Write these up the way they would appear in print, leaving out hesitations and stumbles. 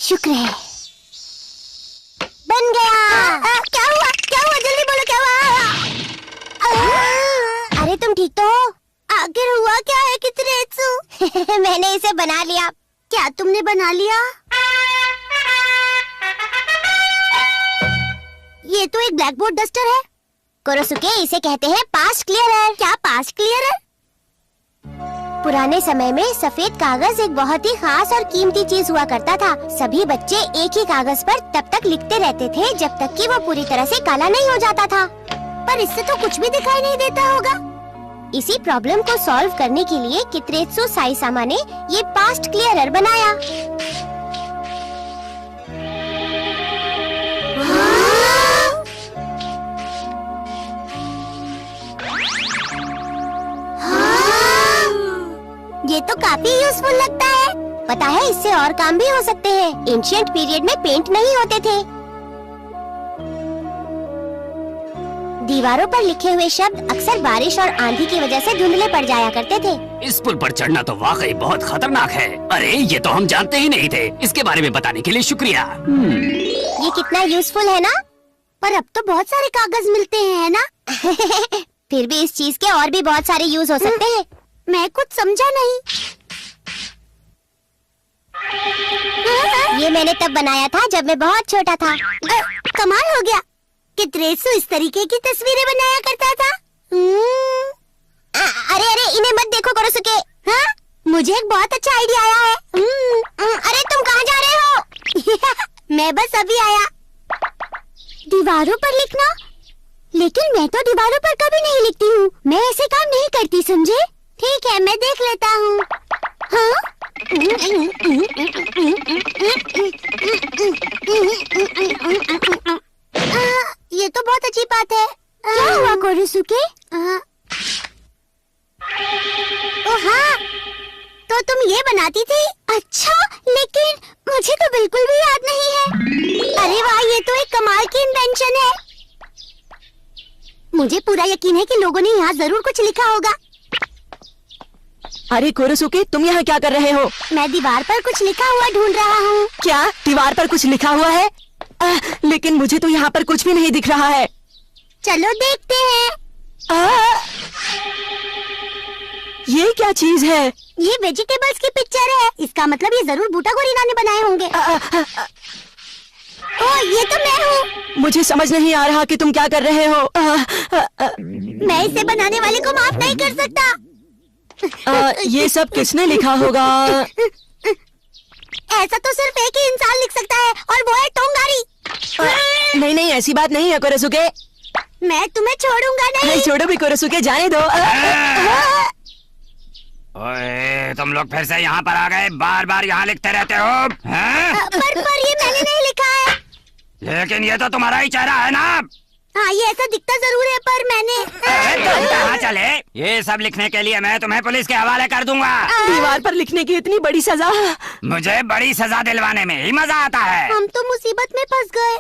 शुक्र है बन गया। क्या हुआ जल्दी बोलो क्या हुआ। अरे तुम ठीक तो हो? आखिर हुआ क्या है कित्रेत्सु? मैंने इसे बना लिया। क्या तुमने बना लिया? ये तो एक ब्लैक बोर्ड डस्टर है। कोरोसुके, इसे कहते हैं पास्ट क्लियरर। क्या पास्ट क्लियरर? पुराने समय में सफेद कागज एक बहुत ही खास और कीमती चीज हुआ करता था। सभी बच्चे एक ही कागज पर तब तक लिखते रहते थे जब तक कि वो पूरी तरह से काला नहीं हो जाता था। पर इससे तो कुछ भी दिखाई नहीं देता होगा। इसी प्रॉब्लम को सॉल्व करने के लिए कित्रेत्सु साइसामा ने ये पास्ट क्लियरर बनाया। ये तो काफी यूजफुल लगता है। पता है, इससे और काम भी हो सकते हैं। एंशिएंट पीरियड में पेंट नहीं होते थे। दीवारों पर लिखे हुए शब्द अक्सर बारिश और आंधी की वजह से धुंधले पड़ जाया करते थे। इस पुल पर चढ़ना तो वाकई बहुत खतरनाक है। अरे ये तो हम जानते ही नहीं थे। इसके बारे में बताने के लिए शुक्रिया। ये कितना यूजफुल है ना? पर अब तो बहुत सारे कागज मिलते हैं, है ना? फिर भी इस चीज के और भी बहुत सारे यूज हो सकते हैं। मैं कुछ समझा नहीं। ये मैंने तब बनाया था जब मैं बहुत छोटा था। कमाल हो गया। कित्रेत्सु इस तरीके की तस्वीरें बनाया करता था। अरे इन्हें मत देखो कोरोसुके। हाँ? मुझे एक बहुत अच्छा आइडिया आया है। अरे तुम कहाँ जा रहे हो? मैं बस अभी आया। दीवारों पर लिखना? लेकिन मैं तो दीवारों पर कभी नहीं लिखती हूँ। मैं ऐसे काम नहीं करती, समझे? ठीक है, मैं देख लेता हूँ। हाँ? ये तो बहुत अच्छी बात है। क्या हुआ कोरोसुके? ओह हाँ, तो तुम ये बनाती थी? अच्छा, लेकिन मुझे तो बिल्कुल भी याद नहीं है। अरे वाह, ये तो एक कमाल की इन्वेंशन है। मुझे पूरा यकीन है कि लोगों ने यहाँ जरूर कुछ लिखा होगा। अरे कोरोसुके, तुम यहाँ क्या कर रहे हो? मैं दीवार पर कुछ लिखा हुआ ढूंढ रहा हूँ। क्या दीवार पर कुछ लिखा हुआ है? लेकिन मुझे तो यहाँ पर कुछ भी नहीं दिख रहा है। चलो देखते हैं। ये क्या चीज है? ये वेजिटेबल्स की पिक्चर है। इसका मतलब ये जरूर बूटा गोरिल्ला ने बनाए होंगे। ओह, ये तो मैं हूँ। मुझे समझ नहीं आ रहा कि तुम क्या कर रहे हो। मैं इसे बनाने वाले को माफ नहीं कर सकता। ये सब किसने लिखा होगा? ऐसा तो सिर्फ एक ही इंसान लिख सकता है, और वो है टोंगारी। नहीं, ऐसी बात नहीं है कोरोसुके। मैं तुम्हें छोड़ूंगा नहीं। छोड़ो भी कोरोसुके, जाने दो। ओए, तुम लोग फिर से यहाँ पर आ गए। बार बार यहाँ लिखते रहते हो। पर ये मैंने नहीं लिखा है। लेकिन ये तो तुम्हारा ही चेहरा है ना? हाँ, ये ऐसा दिखता जरूर है, पर मैंने। तुम कहाँ चले? ये सब लिखने के लिए मैं तुम्हें पुलिस के हवाले कर दूंगा। दीवार पर लिखने की इतनी बड़ी सजा? मुझे बड़ी सजा दिलवाने में ही मजा आता है। हम तो मुसीबत में फंस गए।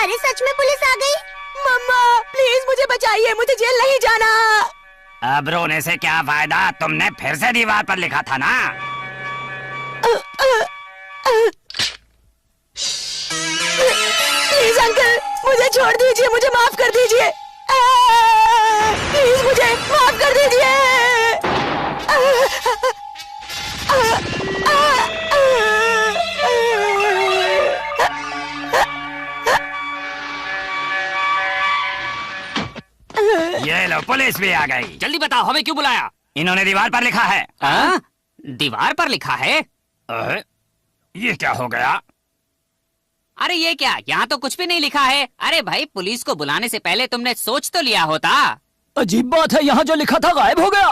अरे सच में पुलिस आ गई? मम्मा प्लीज मुझे बचाइए, मुझे जेल नहीं जाना। अब रोने से क्या फायदा? तुमने फिर से दीवार पर लिखा था ना। प्लीज अंकल, मुझे छोड़ दीजिए, मुझे माफ कर दीजिए। प्लीज मुझे माफ कर दीजिए। ये लो, पुलिस भी आ गई। जल्दी बताओ, हमें क्यों बुलाया? इन्होंने दीवार पर लिखा है। दीवार पर लिखा है? ये क्या हो गया? अरे ये क्या, यहाँ तो कुछ भी नहीं लिखा है। अरे भाई, पुलिस को बुलाने से पहले तुमने सोच तो लिया होता। अजीब बात है, यहाँ जो लिखा था गायब हो गया।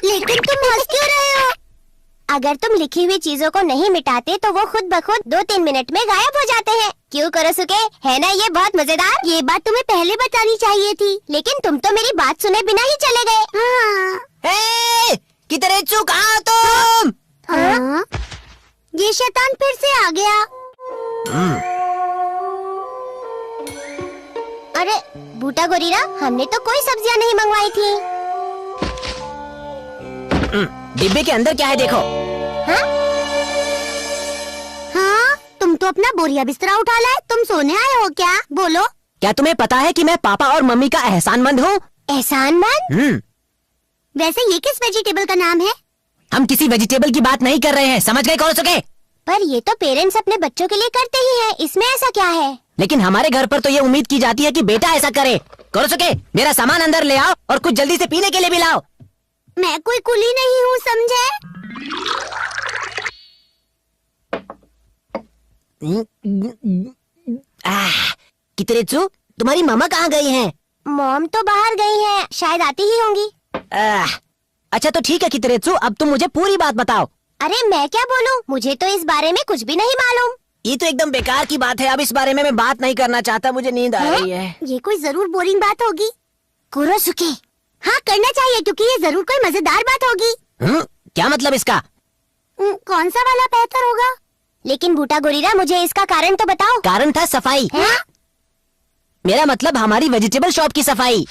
लेकिन तुम हंस क्यों रहे हो? अगर तुम लिखी हुई चीजों को नहीं मिटाते तो वो खुद ब खुद 2-3 मिनट में गायब हो जाते हैं। क्यों कोरोसुके, है ना ये बहुत मजेदार? ये बात तुम्हें पहले बतानी चाहिए थी, लेकिन तुम तो मेरी बात सुने बिना ही चले गए। हाँ। कितरेचू कहाँ हो तुम? हाँ? ये शैतान फिर से आ गया। अरे बूटा गोरीरा, हमने तो कोई सब्जियां नहीं मंगवाई थी। डिब्बे के अंदर क्या है देखो। हाँ? हाँ, तुम तो अपना बोरिया बिस्तरा उठा लाए। तुम सोने आए हो क्या? बोलो। क्या तुम्हें पता है कि मैं पापा और मम्मी का एहसानमंद हूँ? एहसानमंद? वैसे ये किस वेजिटेबल का नाम है? हम किसी वेजिटेबल की बात नहीं कर रहे हैं, समझ गए कौरसुके? पर ये तो पेरेंट्स अपने बच्चों के लिए करते ही हैं। इसमें ऐसा क्या है? लेकिन हमारे घर पर तो ये उम्मीद की जाती है कि बेटा ऐसा करे। कौरसुके, मेरा सामान अंदर ले आओ और कुछ जल्दी से पीने के लिए भी लाओ। मैं कोई कुली नहीं हूँ, समझे? कितरेचू, तुम्हारी मामा कहाँ गई हैं? मॉम तो बाहर गई हैं, शायद आती ही होंगी। अच्छा तो ठीक है कितरेचू, अब तुम मुझे पूरी बात बताओ। अरे मैं क्या बोलूं, मुझे तो इस बारे में कुछ भी नहीं मालूम। ये तो एकदम बेकार की बात है, अब इस बारे में मैं बात नहीं करना चाहता, मुझे नींद आ रही है। ये कोई जरूर बोरिंग बात होगी। कुरोसुके, हाँ करना चाहिए क्योंकि ये जरूर कोई मजेदार बात होगी। क्या मतलब इसका? कौन सा वाला बेहतर होगा? लेकिन बूटा गोरीरा, मुझे इसका कारण तो बताओ। कारण था सफाई। मेरा मतलब हमारी वेजिटेबल शॉप की सफाई।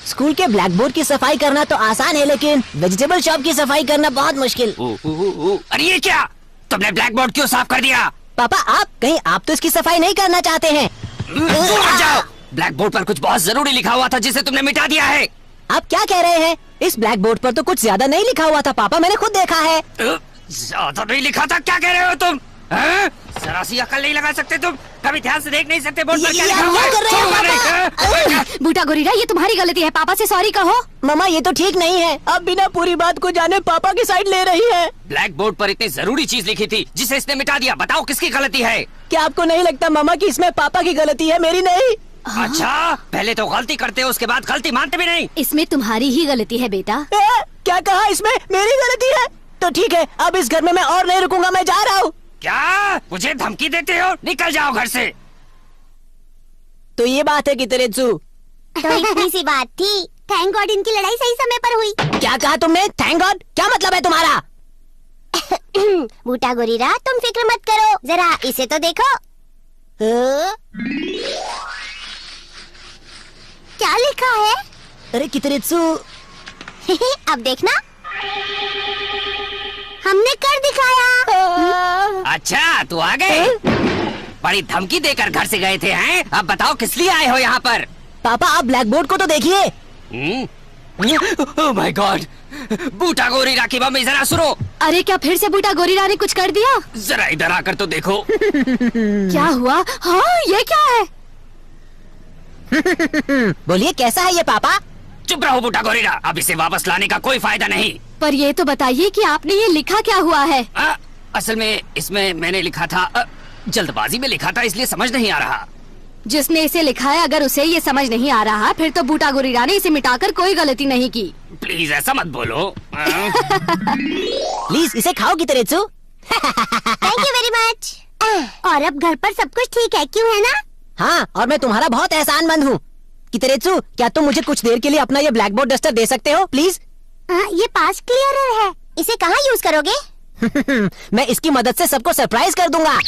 स्कूल के ब्लैक बोर्ड की सफाई करना तो आसान है, लेकिन वेजिटेबल शॉप की सफाई करना बहुत मुश्किल। अरे ये क्या, तुमने ब्लैक बोर्ड क्यों साफ कर दिया? पापा कहीं आप तो इसकी सफाई नहीं करना चाहते हैं? दूर हट जाओ। ब्लैक बोर्ड पर कुछ बहुत जरूरी लिखा हुआ था जिसे तुमने मिटा दिया है। आप क्या कह रहे हैं? इस ब्लैक बोर्ड पर तो कुछ ज्यादा नहीं लिखा हुआ था पापा, मैंने खुद देखा है। ज्यादा नहीं लिखा था? क्या कह रहे हो तुम? जरा सी अकल नहीं लगा सकते तुम? कभी ध्यान से देख नहीं सकते बोर्ड पर क्या लिखा हुआ है? कर रहे हो पापा? बूटा गोरीरा, ये तुम्हारी गलती है, पापा से सॉरी कहो। मम्मा ये तो ठीक नहीं है, अब बिना पूरी बात को जाने पापा की साइड ले रही है। ब्लैक बोर्ड पर इतनी जरूरी चीज लिखी थी जिसे इसने मिटा दिया। बताओ किसकी गलती है? क्या आपको नहीं लगता मामा कि इसमें पापा की गलती है, मेरी नहीं? अच्छा, पहले तो गलती करते हो, उसके बाद गलती मानते भी नहीं। इसमें तुम्हारी ही गलती है बेटा। क्या कहा? इसमें मेरी गलती है? तो ठीक है, अब इस घर में मैं और नहीं रुकूंगा, मैं जा रहा हूँ। क्या मुझे धमकी देते हो? निकल जाओ घर से। तो ये बात है कितरेचू? तो इतनी सी बात थी। थैंक गॉड इनकी लड़ाई सही समय पर हुई। क्या कहा तुमने? Thank God? क्या मतलब है तुम्हारा? बूटा गोरीरा, तुम फिक्र मत करो, जरा इसे तो देखो। क्या लिखा है? अरे कितरेचू, अब देखना, हमने कर दिखाया। अच्छा तू आ गए? बड़ी धमकी देकर घर से गए थे हैं? अब बताओ किस लिए आए हो यहाँ पर? पापा आप ब्लैक बोर्ड को तो देखिए। ओह माय गॉड, बूटा गोरीरा की मम्मी, जरा सुनो। अरे क्या फिर से बूटा गोरीरा ने कुछ कर दिया? जरा इधर आकर तो देखो। क्या हुआ? हाँ, ये क्या है? बोलिए कैसा है ये पापा? चुप रहो बूटा गोरीरा, अब इसे वापस लाने का कोई फायदा नहीं। पर ये तो बताइए कि आपने ये लिखा क्या हुआ है? असल में इसमें मैंने लिखा था, जल्दबाजी में लिखा था इसलिए समझ नहीं आ रहा। जिसने इसे लिखा है अगर उसे ये समझ नहीं आ रहा, फिर तो बूटा गोरीरा ने इसे मिटाकर कोई गलती नहीं की। प्लीज ऐसा मत बोलो। प्लीज इसे खाओ कितरेचू। Thank you very much. और अब घर पर सब कुछ ठीक है, क्यों है ना? हाँ, और मैं तुम्हारा बहुत एहसानमंद हूँ। कितरेचू, क्या तुम मुझे कुछ देर के लिए अपना ये ब्लैक बोर्ड डस्टर दे सकते हो प्लीज? ये पास्ट क्लियरर है, इसे कहाँ यूज करोगे? मैं इसकी मदद से सबको सरप्राइज कर दूंगा।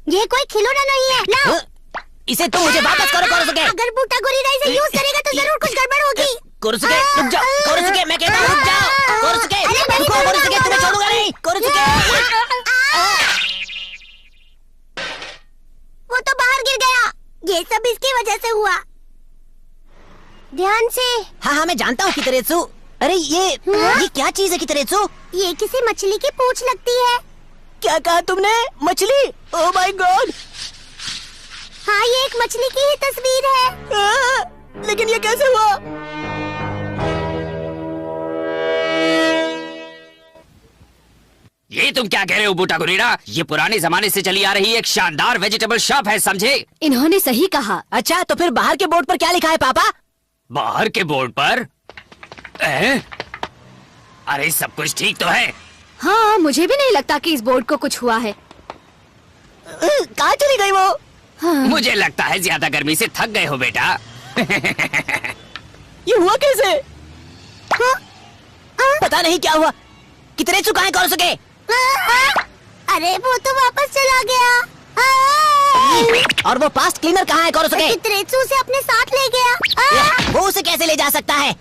ये कोई खिलौना नहीं है, लाओ। इसे तुम मुझे वापस करो कोरसुके। अगर बूटा गोरीरा इसे यूज करेगा तो जरूर कुछ गड़बड़ होगी। कोरसुके रुक जाओ, कोरसुके मैं कहता हूँ रुक जाओ। कोरसुके रुको, कोरसुके तुम्हें छोड़ूंगा नहीं। कोरसुके वो तो बाहर गिर गया, ये सब इसकी वजह से हुआ। ध्यान से। हाँ मैं जानता हूँ कितरेचू। अरे ये क्या चीज है कितरेचू? ये किसी मछली की पूंछ लगती है। क्या कहा तुमने? मछली? Oh my God. हाँ, ये एक मछली की ही तस्वीर है। लेकिन ये कैसे हुआ? ये तुम क्या कह रहे हो बूटा गोरीरा? ये पुराने जमाने से चली आ रही एक शानदार वेजिटेबल शॉप है, समझे? इन्होंने सही कहा। अच्छा तो फिर बाहर के बोर्ड पर क्या लिखा है पापा? बाहर के बोर्ड पर? अरे सब कुछ ठीक तो है। हाँ, मुझे भी नहीं लगता कि इस बोर्ड को कुछ हुआ है। कहाँ चली गई वो? हाँ। मुझे लगता है ज्यादा गर्मी से थक गए हो बेटा। ये हुआ कैसे? हाँ? पता नहीं क्या हुआ। कितने चुका है कोरोसुके? अरे वो तो वापस चला गया। और वो पास्ट क्लीनर कहाँ है कोरोसुके? कितरेत्सु उसे अपने साथ ले गया। वो उसे कैसे ले जा सकता है?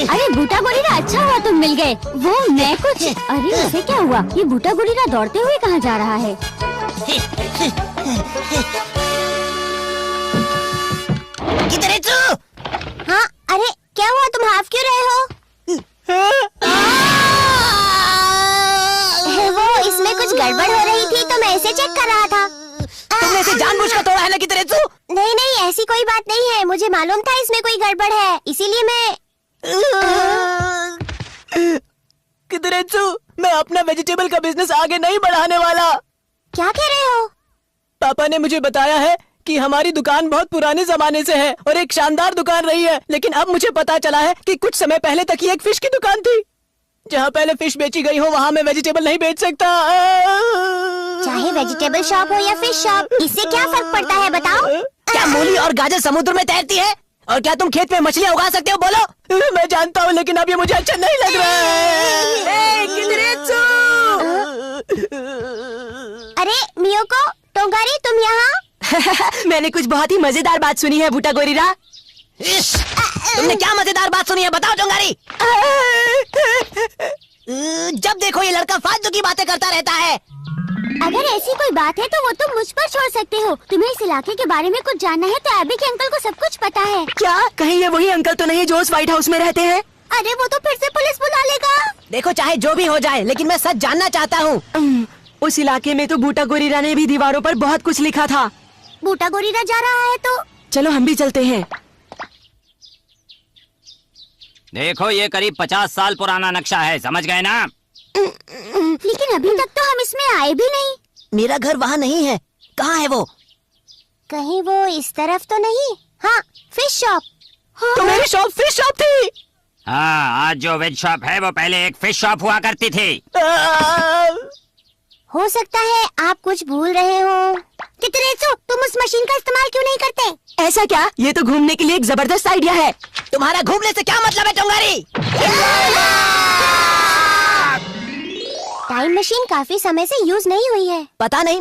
अरे बूटा गोरिल्ला, अच्छा हुआ तुम मिल गए। वो मैं कुछ, अरे उसे क्या हुआ? ये बूटा गोरिल्ला दौड़ते हुए कहाँ जा रहा है? कितरेत्सु! हाँ, अरे क्या हुआ, तुम हाफ क्यों रहे हो? वो इसमें कुछ गड़बड़ हो रही थी तो मैं इसे चेक कर रहा था। तुमने इसे जानबूझकर तोड़ा है ना कितरेत्सु? नहीं नहीं, ऐसी कोई बात नहीं है। मुझे मालूम था इसमें कोई गड़बड़ है, इसीलिए मैं कितरेत्सु, मैं अपना वेजिटेबल का बिजनेस आगे नहीं बढ़ाने वाला। क्या कह रहे हो? पापा ने मुझे बताया है कि हमारी दुकान बहुत पुराने जमाने से है और एक शानदार दुकान रही है, लेकिन अब मुझे पता चला है कि कुछ समय पहले तक ये एक फिश की दुकान थी। जहाँ पहले फिश बेची गई हो वहाँ मैं वेजिटेबल नहीं बेच सकता। चाहे वेजिटेबल शॉप हो या फिश शॉप, इससे क्या फर्क पड़ता है बताओ? क्या मूली और गाजर समुद्र में तैरती है? और क्या तुम खेत में मछलियाँ उगा सकते हो? बोलो। मैं जानता हूँ, लेकिन अब ये मुझे अच्छा नहीं लग रहा है। कितरेत्सु! अरे मियोको, टोंगारी, तुम यहाँ? मैंने कुछ बहुत ही मजेदार बात सुनी है बूटा गोरिल्ला। तुमने क्या मजेदार बात सुनी है बताओ टोंगारी? जब देखो ये लड़का फालतू की बातें करता रहता है। अगर ऐसी कोई बात है तो वो तुम मुझ पर छोड़ सकते हो। तुम्हें इस इलाके के बारे में कुछ जानना है तो एबी के अंकल को सब कुछ पता है। क्या कहीं ये वही अंकल तो नहीं जो उस व्हाइट हाउस में रहते हैं? अरे वो तो फिर से पुलिस बुला लेगा। देखो चाहे जो भी हो जाए, लेकिन मैं सच जानना चाहता हूँ। उस इलाके में तो बूटा गोरिल्ला ने भी दीवारों पर बहुत कुछ लिखा था। बूटा गोरिल्ला जा रहा है तो चलो हम भी चलते हैं। देखो ये करीब 50 साल पुराना नक्शा है, समझ गए ना? लेकिन अभी तक तो हम इसमें आए भी नहीं। मेरा घर वहाँ नहीं है। कहाँ है वो? कहीं वो इस तरफ तो नहीं। हाँ, फिश शॉप। तो मेरी शॉप फिश शॉप थी। हाँ, आज जो वेज शॉप है वो पहले एक फिश शॉप हुआ करती थी। हो सकता है आप कुछ भूल रहे हो। कितरेत्सु, तुम उस मशीन का इस्तेमाल क्यों नहीं करते? ऐसा क्या? ये तो घूमने के लिए एक जबरदस्त आइडिया है। तुम्हारा घूमने से क्या मतलब है टोंगारी? टाइम मशीन काफी समय से यूज नहीं हुई है। पता नहीं,